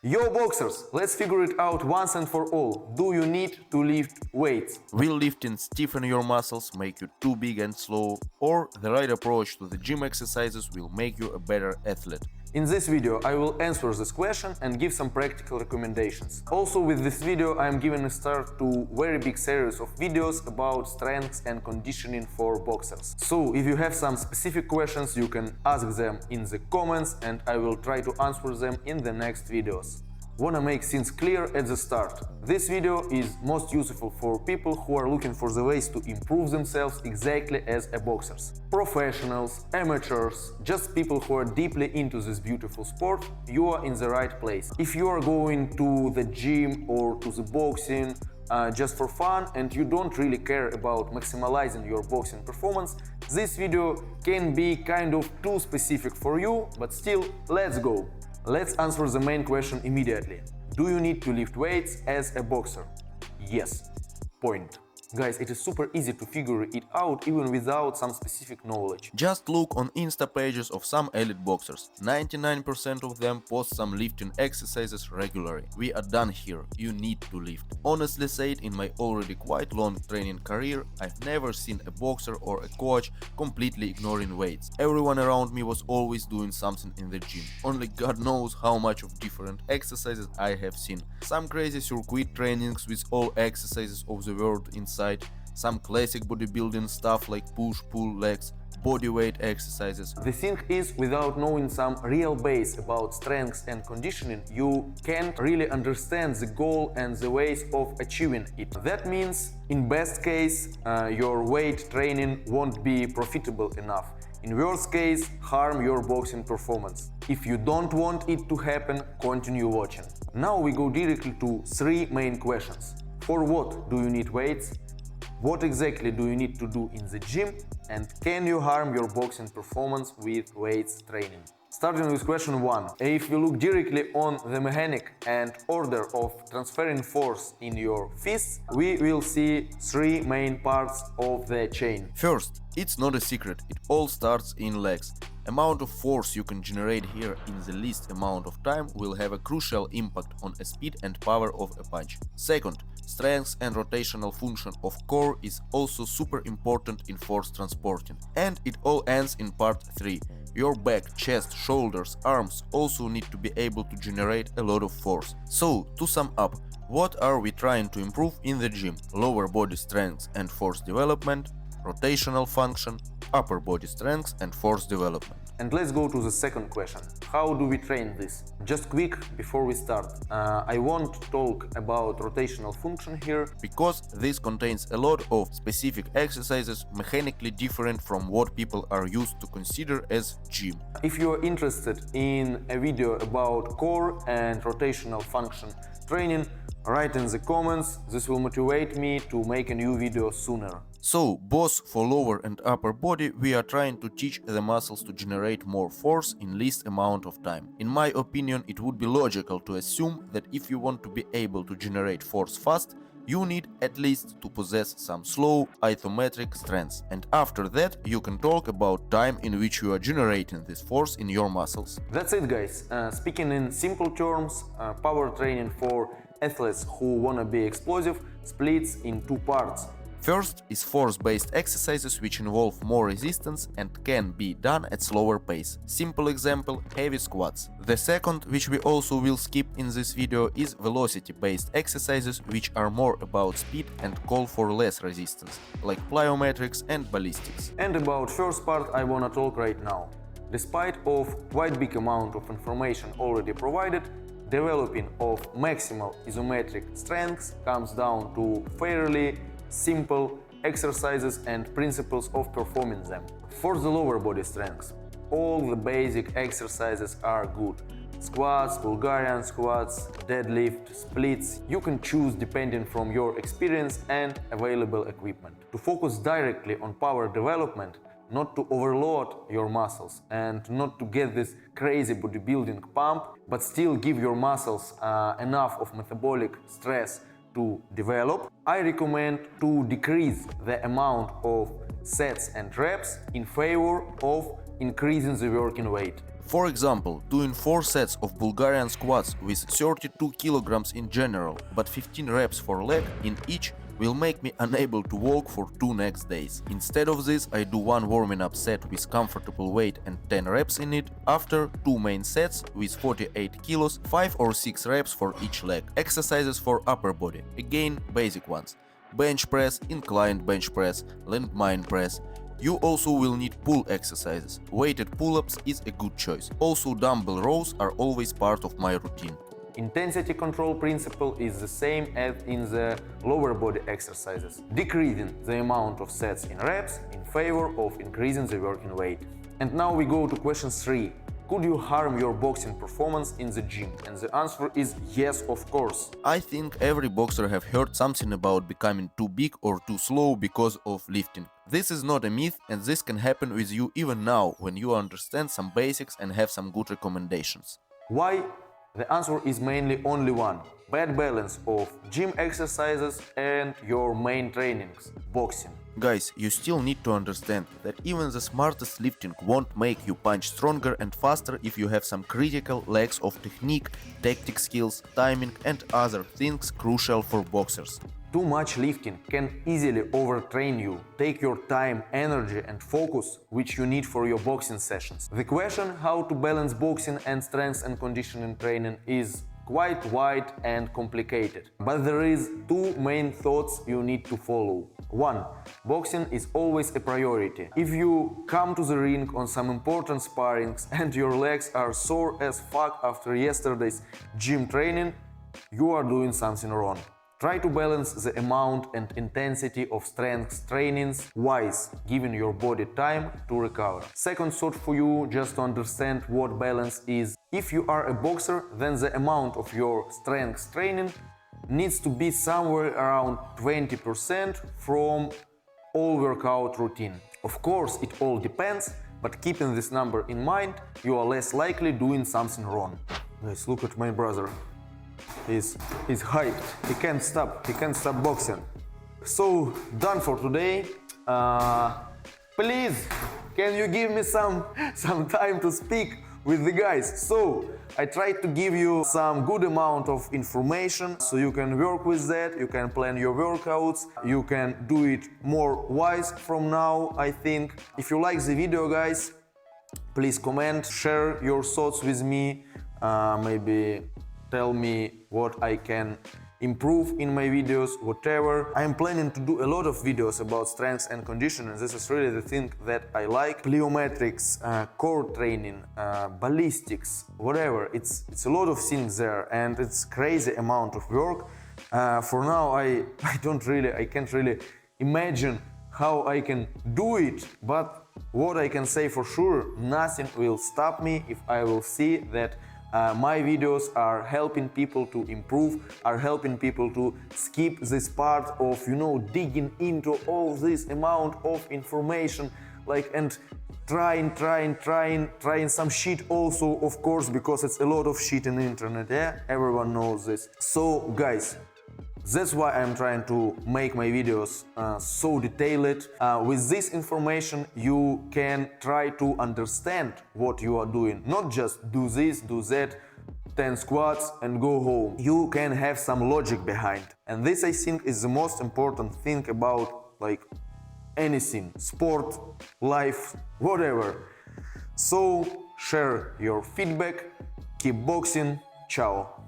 Yo boxers, let's figure it out once and for all. Do you need to lift weights? Will lifting stiffen your muscles, make you too big and slow, or the right approach to the gym exercises will make you a better athlete? In this video I will answer this question and give some practical recommendations. Also with this video I am giving a start to very big series of videos about strength and conditioning for boxers. So if you have some specific questions you can ask them in the comments and I will try to answer them in the next videos. Wanna make things clear at the start. This video is most useful for people who are looking for the ways to improve themselves exactly as a boxers. Professionals, amateurs, just people who are deeply into this beautiful sport, you are in the right place. If you are going to the gym or to the boxing just for fun and you don't really care about maximizing your boxing performance, this video can be kind of too specific for you, but still, let's go. Let's answer the main question immediately. Do you need to lift weights as a boxer? Yes. Point. Guys, it is super easy to figure it out even without some specific knowledge. Just look on Insta pages of some elite boxers. 99% of them post some lifting exercises regularly. We are done here, you need to lift. Honestly said, in my already quite long training career, I've never seen a boxer or a coach completely ignoring weights. Everyone around me was always doing something in the gym. Only God knows how much of different exercises I have seen. Some crazy circuit trainings with all exercises of the world inside, some classic bodybuilding stuff like push-pull legs, bodyweight exercises. The thing is, without knowing some real base about strength and conditioning, you can't really understand the goal and the ways of achieving it. That means, in best case, your weight training won't be profitable enough. In worst case, harm your boxing performance. If you don't want it to happen, continue watching. Now we go directly to three main questions. For what do you need weights? What exactly do you need to do in the gym? And can you harm your boxing performance with weights training? Starting with question 1. If you look directly on the mechanic and order of transferring force in your fists, we will see three main parts of the chain. First, it's not a secret, it all starts in legs. Amount of force you can generate here in the least amount of time will have a crucial impact on the speed and power of a punch. Second, strength and rotational function of core is also super important in force transporting. And it all ends in part 3. Your back, chest, shoulders, arms also need to be able to generate a lot of force. So, to sum up, what are we trying to improve in the gym? Lower body strength and force development, rotational function, upper body strength and force development. And let's go to the second question. How do we train this? Just quick before we start. I won't talk about rotational function here, because this contains a lot of specific exercises mechanically different from what people are used to consider as gym. If you are interested in a video about core and rotational function training, write in the comments, this will motivate me to make a new video sooner. So, both for lower and upper body, we are trying to teach the muscles to generate more force in least amount of time. In my opinion, it would be logical to assume that if you want to be able to generate force fast, you need at least to possess some slow, isometric strength. And after that, you can talk about time in which you are generating this force in your muscles. That's it, guys. Speaking in simple terms, power training for athletes who wanna be explosive splits in two parts. First is force-based exercises which involve more resistance and can be done at slower pace. Simple example, heavy squats. The second, which we also will skip in this video, is velocity-based exercises which are more about speed and call for less resistance, like plyometrics and ballistics. And about first part I wanna talk right now. Despite of quite big amount of information already provided, developing of maximal isometric strength comes down to fairly simple exercises and principles of performing them. For the lower body strength, all the basic exercises are good. Squats, Bulgarian squats, deadlift, splits, you can choose depending from your experience and available equipment. To focus directly on power development, not to overload your muscles and not to get this crazy bodybuilding pump, but still give your muscles enough of metabolic stress to develop, I recommend to decrease the amount of sets and reps in favor of increasing the working weight. For example, doing 4 sets of Bulgarian squats with 32 kilograms in general, but 15 reps for leg in each will make me unable to walk for 2 next days. Instead of this, I do 1 warming up set with comfortable weight and 10 reps in it, after 2 main sets with 48 kilos, 5 or 6 reps for each leg. Exercises for upper body, again basic ones. Bench press, inclined bench press, landmine press. You also will need pull exercises. Weighted pull-ups is a good choice. Also dumbbell rows are always part of my routine. Intensity control principle is the same as in the lower body exercises, decreasing the amount of sets in reps in favor of increasing the working weight. And now we go to question 3. Could you harm your boxing performance in the gym? And the answer is yes, of course. I think every boxer have heard something about becoming too big or too slow because of lifting. This is not a myth, and this can happen with you even now when you understand some basics and have some good recommendations. Why? The answer is mainly only one: bad balance of gym exercises and your main trainings, boxing. Guys, you still need to understand that even the smartest lifting won't make you punch stronger and faster if you have some critical lacks of technique, tactic skills, timing and other things crucial for boxers. Too much lifting can easily overtrain you, take your time, energy and focus which you need for your boxing sessions. The question how to balance boxing and strength and conditioning training is quite wide and complicated. But there is 2 main thoughts you need to follow. 1. Boxing is always a priority. If you come to the ring on some important sparrings and your legs are sore as fuck after yesterday's gym training, you are doing something wrong. Try to balance the amount and intensity of strength trainings wise, giving your body time to recover. Second thought for you, just to understand what balance is. If you are a boxer, then the amount of your strength training needs to be somewhere around 20% from all workout routine. Of course, it all depends, but keeping this number in mind, you are less likely doing something wrong. Guys, look at my brother. He's hyped. He can't stop boxing. So, done for today. Please, can you give me some time to speak with the guys? So, I tried to give you some good amount of information so you can work with that, you can plan your workouts, you can do it more wise from now, I think. If you like the video, guys, please comment, share your thoughts with me, maybe tell me what I can improve in my videos, whatever. I'm planning to do a lot of videos about strength and conditioning. This is really the thing that I like. Plyometrics, core training, ballistics, whatever. It's a lot of things there and it's crazy amount of work. For now, I can't really imagine how I can do it, but what I can say for sure, nothing will stop me if I will see that my videos are helping people to improve, are helping people to skip this part of, digging into all this amount of information, and trying some shit also, of course, because it's a lot of shit in the internet, yeah? Everyone knows this. So, guys, that's why I'm trying to make my videos so detailed. With this information, you can try to understand what you are doing. Not just do this, do that, 10 squats and go home. You can have some logic behind. And this, I think, is the most important thing about anything, sport, life, whatever. So, share your feedback, keep boxing, ciao.